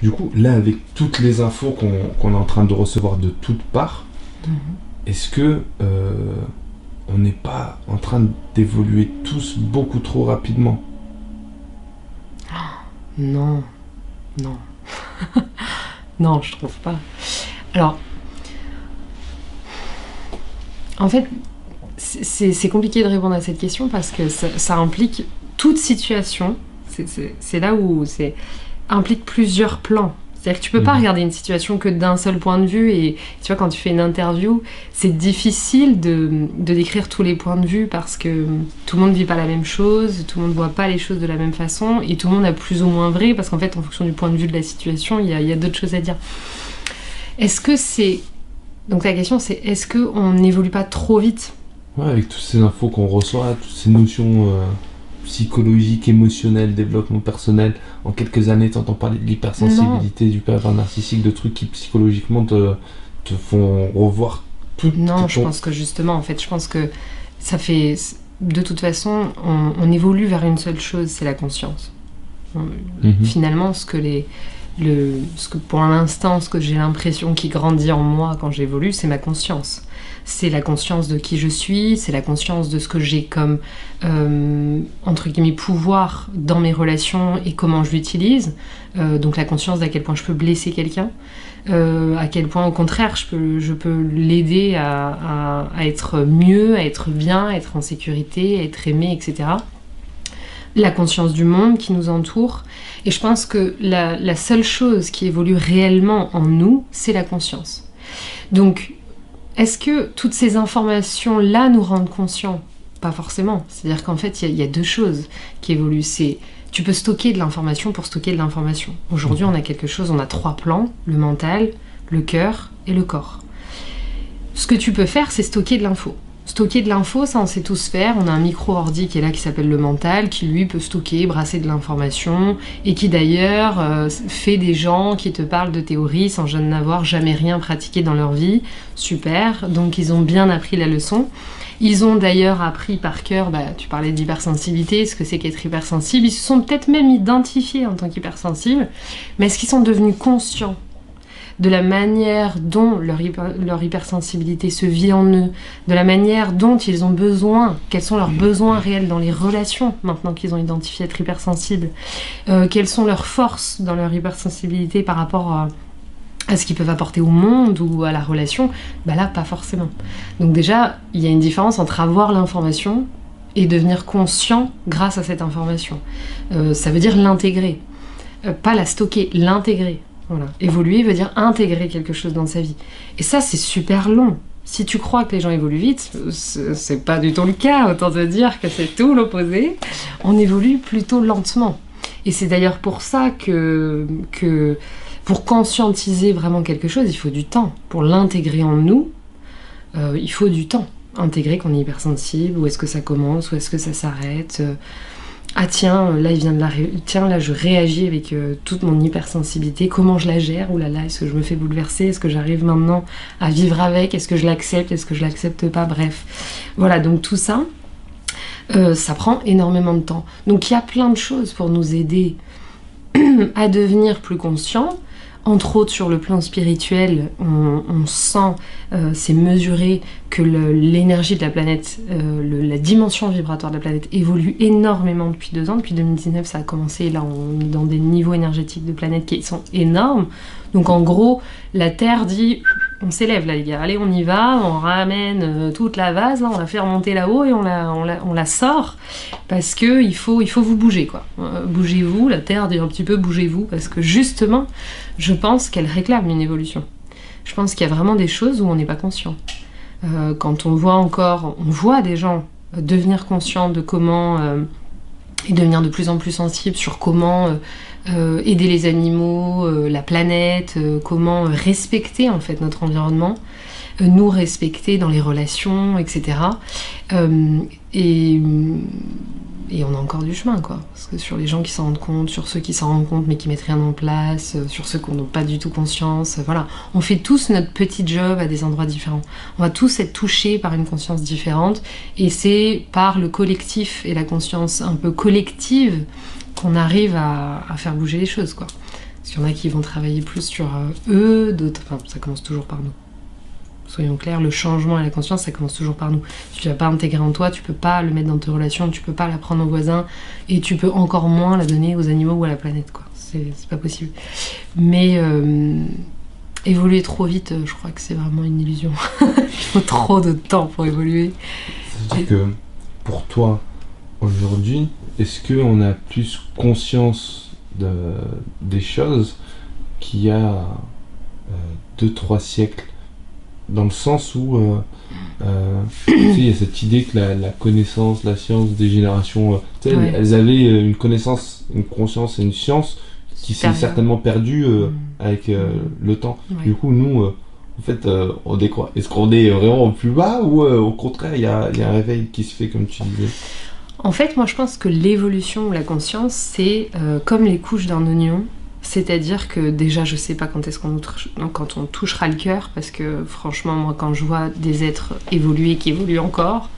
Du coup, là, avec toutes les infos qu'on est en train de recevoir de toutes parts, est-ce que on n'est pas en train d'évoluer tous beaucoup trop rapidement? Non, non. Non, je trouve pas. Alors, en fait, c'est compliqué de répondre à cette question parce que ça implique toute situation. C'est là où c'est implique plusieurs plans. C'est-à-dire que tu peux pas regarder une situation que d'un seul point de vue et tu vois quand tu fais une interview, c'est difficile de décrire tous les points de vue parce que tout le monde vit pas la même chose, tout le monde voit pas les choses de la même façon et tout le monde a plus ou moins vrai parce qu'en fait en fonction du point de vue de la situation, il y a d'autres choses à dire. Est-ce que c'est... Donc la question c'est est-ce qu'on n'évolue pas trop vite? Ouais, avec toutes ces infos qu'on reçoit, toutes ces notions psychologiques, émotionnelles, développement personnel, en quelques années, t'entends parler de l'hypersensibilité, du pervers narcissique, de trucs qui psychologiquement te font revoir tout. Non, je pense que justement, en fait, je pense que ça fait... De toute façon, on évolue vers une seule chose, c'est la conscience. Finalement, ce que pour l'instant, ce que j'ai l'impression qui grandit en moi quand j'évolue, c'est ma conscience. C'est la conscience de qui je suis, c'est la conscience de ce que j'ai comme, entre guillemets, pouvoir dans mes relations et comment je l'utilise. Donc la conscience d'à quel point je peux blesser quelqu'un, à quel point, au contraire, je peux l'aider à être mieux, à être bien, à être en sécurité, à être aimé, etc. La conscience du monde qui nous entoure. Et je pense que la seule chose qui évolue réellement en nous, c'est la conscience. Donc, est-ce que toutes ces informations-là nous rendent conscients? Pas forcément. C'est-à-dire qu'en fait, il y a deux choses qui évoluent. C'est, tu peux stocker de l'information pour stocker de l'information. Aujourd'hui, on a quelque chose, on a 3 plans, le mental, le cœur et le corps. Ce que tu peux faire, c'est stocker de l'info. Stocker de l'info, ça on sait tous faire. On a un micro-ordi qui est là, qui s'appelle le mental, qui lui peut stocker, brasser de l'information, et qui d'ailleurs fait des gens qui te parlent de théorie sans n'avoir jamais rien pratiqué dans leur vie. Super, donc ils ont bien appris la leçon. Ils ont d'ailleurs appris par cœur, tu parlais d'hypersensibilité, ce que c'est qu'être hypersensible. Ils se sont peut-être même identifiés en tant qu'hypersensibles, mais est-ce qu'ils sont devenus conscients de la manière dont leur hypersensibilité se vit en eux, de la manière dont ils ont besoin, quels sont leurs besoins réels dans les relations, maintenant qu'ils ont identifié être hypersensibles, quelles sont leurs forces dans leur hypersensibilité par rapport à ce qu'ils peuvent apporter au monde ou à la relation, là, pas forcément. Donc déjà, il y a une différence entre avoir l'information et devenir conscient grâce à cette information. Ça veut dire l'intégrer. Pas la stocker, l'intégrer. Voilà. Évoluer veut dire intégrer quelque chose dans sa vie. Et ça, c'est super long. Si tu crois que les gens évoluent vite, c'est pas du tout le cas. Autant te dire que c'est tout l'opposé. On évolue plutôt lentement. Et c'est d'ailleurs pour ça que pour conscientiser vraiment quelque chose, il faut du temps. Pour l'intégrer en nous, il faut du temps. Intégrer qu'on est hypersensible, où est-ce que ça commence, où est-ce que ça s'arrête. Ah tiens, là il vient de tiens, là je réagis avec toute mon hypersensibilité, comment je la gère? Ouh là là, est-ce que je me fais bouleverser? Est-ce que j'arrive maintenant à vivre avec? Est-ce que je l'accepte? Est-ce que je l'accepte pas? Bref. Voilà, donc tout ça, ça prend énormément de temps. Donc il y a plein de choses pour nous aider à devenir plus conscients. Entre autres, sur le plan spirituel, on sent, c'est mesuré que l'énergie de la planète, la dimension vibratoire de la planète évolue énormément depuis 2 ans. Depuis 2019, ça a commencé. Là, on est dans des niveaux énergétiques de planète qui sont énormes. Donc, en gros, la Terre dit, on s'élève là, les gars. Allez, on y va. On ramène toute la vase. Là, on la fait remonter là-haut et on la sort parce que il faut vous bouger, quoi. Bougez-vous. La Terre dit un petit peu, bougez-vous, parce que justement, je pense qu'elle réclame une évolution. Je pense qu'il y a vraiment des choses où on n'est pas conscient. Quand on voit des gens devenir conscients de comment et devenir de plus en plus sensibles sur comment aider les animaux, la planète, comment respecter en fait notre environnement, nous respecter dans les relations, etc. Et on a encore du chemin, quoi. Parce que sur les gens qui s'en rendent compte, sur ceux qui s'en rendent compte mais qui mettent rien en place, sur ceux qui n'ont pas du tout conscience, voilà. On fait tous notre petit job à des endroits différents. On va tous être touchés par une conscience différente et c'est par le collectif et la conscience un peu collective qu'on arrive à faire bouger les choses, quoi. Parce qu'il y en a qui vont travailler plus sur eux, d'autres... Enfin, ça commence toujours par nous. Soyons clairs, le changement et la conscience, ça commence toujours par nous. Si tu l'as pas intégré en toi, tu peux pas le mettre dans tes relations, tu peux pas l'apprendre aux voisins, et tu peux encore moins la donner aux animaux ou à la planète, quoi. C'est pas possible. Mais évoluer trop vite, je crois que c'est vraiment une illusion. Il faut trop de temps pour évoluer. Ça veut dire que, pour toi, aujourd'hui, est-ce qu'on a plus conscience des choses qu'il y a 2-3 siècles, dans le sens où tu sais, il y a cette idée que la connaissance, la science des générations, elles avaient une connaissance, une conscience et une science qui s'est certainement perdue avec le temps. Ouais. Du coup, nous, en fait, on décroît. Est-ce qu'on est vraiment plus bas ou au contraire, il y a un réveil qui se fait, comme tu disais? En fait, moi je pense que l'évolution ou la conscience, c'est comme les couches d'un oignon. C'est-à-dire que déjà, je sais pas quand est-ce quand on touchera le cœur, parce que franchement, moi quand je vois des êtres évoluer qui évoluent encore,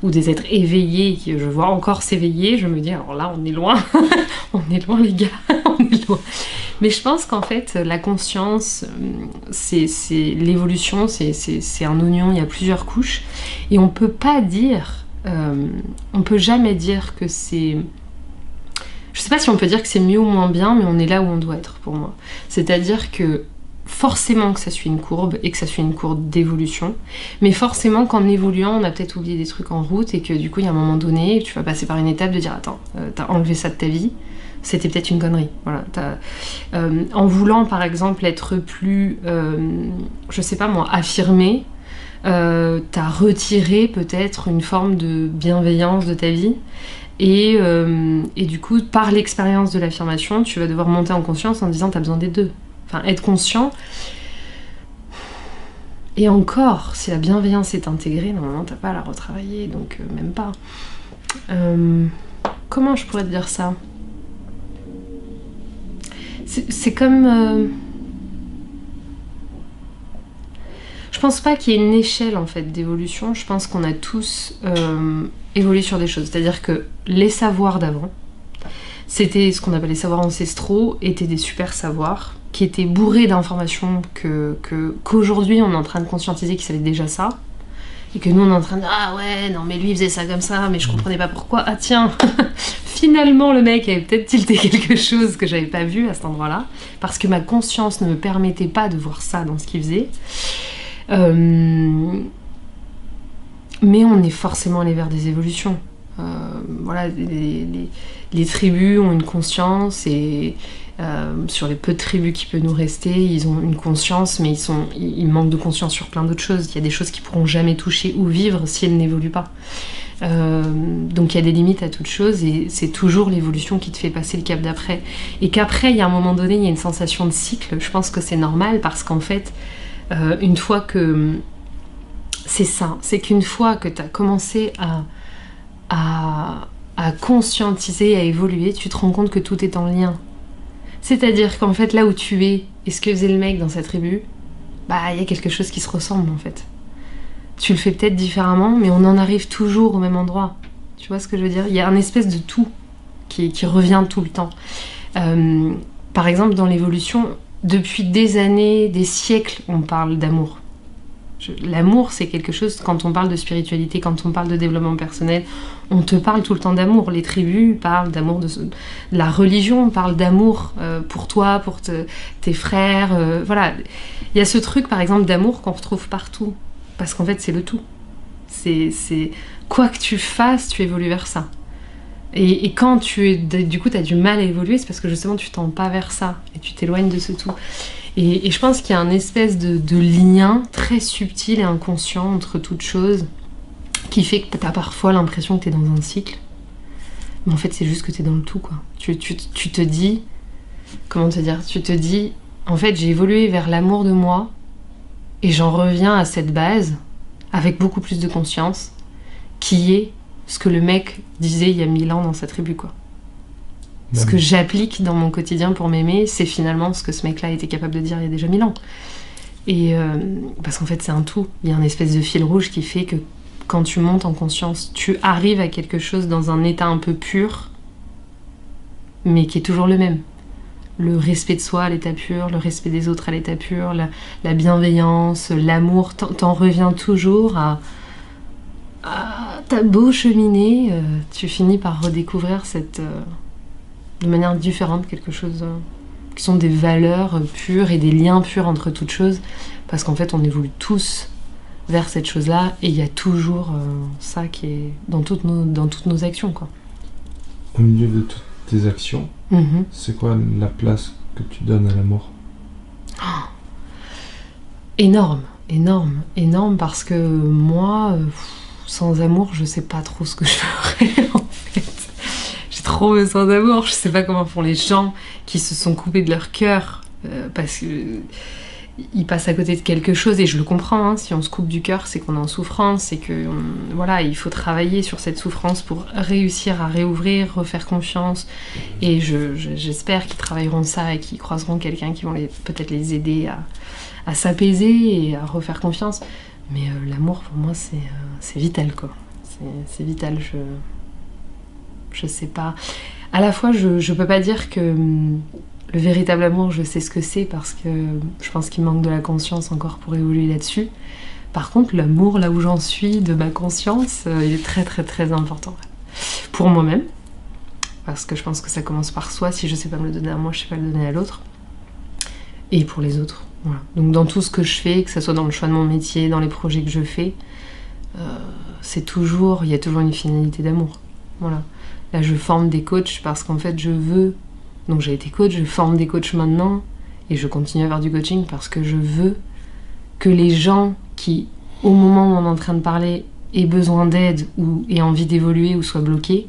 ou des êtres éveillés qui je vois encore s'éveiller, je me dis, alors là on est loin, on est loin les gars, on est loin. Mais je pense qu'en fait, la conscience, c'est l'évolution, c'est un oignon, il y a plusieurs couches, et on peut pas dire... on peut jamais dire que c'est... Je sais pas si on peut dire que c'est mieux ou moins bien, mais on est là où on doit être pour moi. C'est-à-dire que forcément que ça suit une courbe, et que ça suit une courbe d'évolution, mais forcément qu'en évoluant, on a peut-être oublié des trucs en route, et que du coup, il y a un moment donné, tu vas passer par une étape de dire, attends, t'as enlevé ça de ta vie, c'était peut-être une connerie. Voilà, en voulant, par exemple, être plus, je sais pas moi, affirmé, t'as retiré peut-être une forme de bienveillance de ta vie et du coup par l'expérience de l'affirmation tu vas devoir monter en conscience en disant t'as besoin des deux, enfin être conscient. Et encore, si la bienveillance est intégrée, normalement t'as pas à la retravailler, donc même pas. Comment je pourrais te dire ça? C'est comme... Je pense pas qu'il y ait une échelle en fait d'évolution, je pense qu'on a tous évolué sur des choses. C'est-à-dire que les savoirs d'avant, c'était ce qu'on appelle les savoirs ancestraux, étaient des super savoirs, qui étaient bourrés d'informations qu'aujourd'hui on est en train de conscientiser qu'ils savaient déjà ça, et que nous on est en train de dire ah ouais, non mais lui il faisait ça comme ça, mais je comprenais pas pourquoi, ah tiens, finalement le mec avait peut-être tilté quelque chose que j'avais pas vu à cet endroit-là, parce que ma conscience ne me permettait pas de voir ça dans ce qu'il faisait. Mais on est forcément allé vers des évolutions. Voilà, les tribus ont une conscience et sur les peu de tribus qui peuvent nous rester, ils ont une conscience, mais ils manquent de conscience sur plein d'autres choses. Il y a des choses qu'ils pourront jamais toucher ou vivre si elles n'évoluent pas. Donc il y a des limites à toute chose et c'est toujours l'évolution qui te fait passer le cap d'après. Et qu'après, il y a un moment donné, il y a une sensation de cycle. Je pense que c'est normal parce qu'en fait, une fois que... C'est ça, c'est qu'une fois que tu as commencé à conscientiser, à évoluer, tu te rends compte que tout est en lien. C'est-à-dire qu'en fait, là où tu es, et ce que faisait le mec dans sa tribu, bah, il y a quelque chose qui se ressemble, en fait. Tu le fais peut-être différemment, mais on en arrive toujours au même endroit. Tu vois ce que je veux dire? Il y a un espèce de tout qui revient tout le temps. Par exemple, dans l'évolution, depuis des années, des siècles, on parle d'amour. L'amour, c'est quelque chose, quand on parle de spiritualité, quand on parle de développement personnel, on te parle tout le temps d'amour. Les tribus parlent d'amour, de la religion parle d'amour pour toi, pour tes frères. Voilà. Il y a ce truc, par exemple, d'amour qu'on retrouve partout. Parce qu'en fait, c'est le tout. C'est quoi que tu fasses, tu évolues vers ça. Et quand du coup, tu as du mal à évoluer, c'est parce que justement, tu tends pas vers ça. Et tu t'éloignes de ce tout. Et je pense qu'il y a un espèce de lien très subtil et inconscient entre toutes choses qui fait que tu as parfois l'impression que tu es dans un cycle. Mais en fait, c'est juste que tu es dans le tout, quoi. Tu te dis... Comment te dire? Tu te dis, en fait, j'ai évolué vers l'amour de moi et j'en reviens à cette base avec beaucoup plus de conscience qui est ce que le mec disait il y a 1000 ans dans sa tribu, quoi. Ce que j'applique dans mon quotidien pour m'aimer, c'est finalement ce que ce mec-là était capable de dire il y a déjà 1000 ans. Et parce qu'en fait, c'est un tout. Il y a un espèce de fil rouge qui fait que quand tu montes en conscience, tu arrives à quelque chose dans un état un peu pur, mais qui est toujours le même. le respect de soi à l'état pur, le respect des autres à l'état pur, la bienveillance, l'amour, t'en reviens toujours à t'as beau cheminer, tu finis par redécouvrir de manière différente quelque chose qui sont des valeurs pures et des liens purs entre toutes choses, parce qu'en fait on évolue tous vers cette chose-là, et il y a toujours ça qui est dans toutes nos actions, quoi. Au milieu de toutes tes actions, c'est quoi la place que tu donnes à l'amour? Énorme, énorme, énorme, parce que moi, sans amour, je sais pas trop ce que je ferais, en fait. J'ai trop besoin d'amour, je sais pas comment font les gens qui se sont coupés de leur cœur, parce que ils passent à côté de quelque chose, et je le comprends, hein, si on se coupe du cœur, c'est qu'on est en souffrance, et que voilà, il faut travailler sur cette souffrance pour réussir à réouvrir, refaire confiance, et j'espère qu'ils travailleront ça et qu'ils croiseront quelqu'un qui vont peut-être les aider à s'apaiser et à refaire confiance. Mais l'amour, pour moi, c'est vital, quoi. C'est vital, je sais pas. À la fois, je peux pas dire que le véritable amour, je sais ce que c'est, parce que je pense qu'il manque de la conscience encore pour évoluer là-dessus. Par contre, l'amour, là où j'en suis, de ma conscience, il est très très très important. Pour moi-même, parce que je pense que ça commence par soi. Si je sais pas me le donner à moi, je sais pas le donner à l'autre. Et pour les autres. Voilà. Donc dans tout ce que je fais, que ce soit dans le choix de mon métier, dans les projets que je fais, il y a toujours une finalité d'amour. Voilà. Là, je forme des coachs parce qu'en fait, donc j'ai été coach, je forme des coachs maintenant, et je continue à faire du coaching parce que je veux que les gens qui, au moment où on est en train de parler, aient besoin d'aide ou aient envie d'évoluer ou soient bloqués,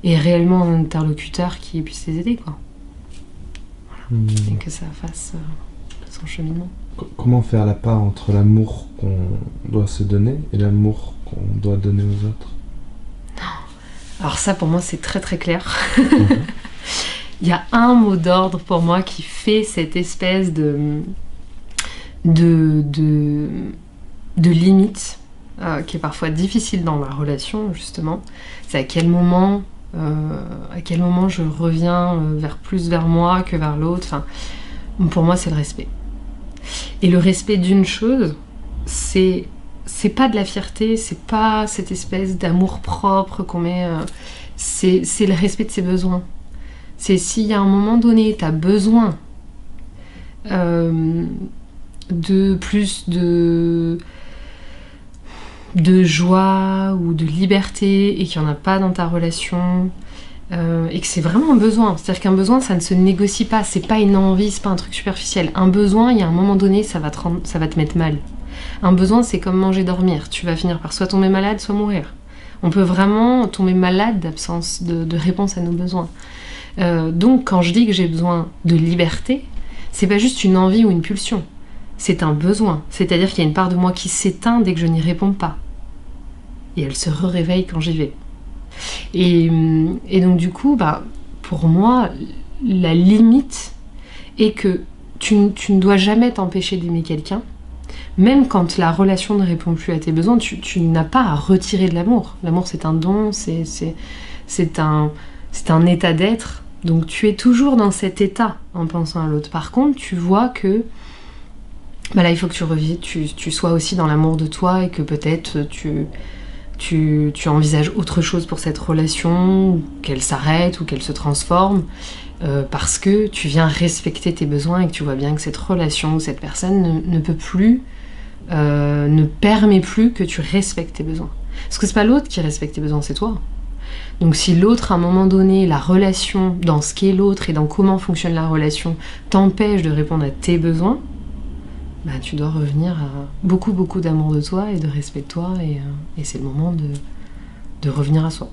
aient réellement un interlocuteur qui puisse les aider, quoi. Voilà. Et que ça fasse son cheminement. Comment faire la part entre l'amour qu'on doit se donner et l'amour qu'on doit donner aux autres? Alors ça, pour moi, c'est très très clair. Il y a un mot d'ordre pour moi qui fait cette espèce de limite qui est parfois difficile dans la relation, justement. C'est à quel moment je reviens plus vers moi que vers l'autre. Enfin, pour moi, c'est le respect. Et le respect d'une chose, c'est pas de la fierté, c'est pas cette espèce d'amour propre qu'on met. C'est le respect de ses besoins. C'est s'il y a un moment donné, tu as besoin de plus de joie ou de liberté, et qu'il n'y en a pas dans ta relation, et que c'est vraiment un besoin. C'est-à-dire qu'un besoin, ça ne se négocie pas, c'est pas une envie, c'est pas un truc superficiel. Un besoin, il y a un moment donné, ça va te mettre mal. Un besoin, c'est comme manger, dormir. Tu vas finir par soit tomber malade, soit mourir. On peut vraiment tomber malade d'absence de réponse à nos besoins. Donc quand je dis que j'ai besoin de liberté, c'est pas juste une envie ou une pulsion, c'est un besoin. C'est-à-dire qu'il y a une part de moi qui s'éteint dès que je n'y réponds pas, et elle se réveille quand j'y vais. Et donc du coup, pour moi, la limite est que tu ne dois jamais t'empêcher d'aimer quelqu'un, même quand la relation ne répond plus à tes besoins. Tu n'as pas à retirer de l'amour. L'amour, c'est un don, c'est un état d'être. Donc tu es toujours dans cet état en pensant à l'autre. Par contre, tu vois que là, il faut que tu sois aussi dans l'amour de toi, et que peut-être tu envisages autre chose pour cette relation, qu'elle s'arrête ou qu'elle se transforme, parce que tu viens respecter tes besoins, et que tu vois bien que cette relation ou cette personne ne peut plus, ne permet plus que tu respectes tes besoins. Parce que c'est pas l'autre qui respecte tes besoins, c'est toi. Donc si l'autre, à un moment donné, la relation, dans ce qu'est l'autre et dans comment fonctionne la relation, t'empêche de répondre à tes besoins, tu dois revenir à beaucoup d'amour de toi et de respect de toi, et c'est le moment de revenir à soi.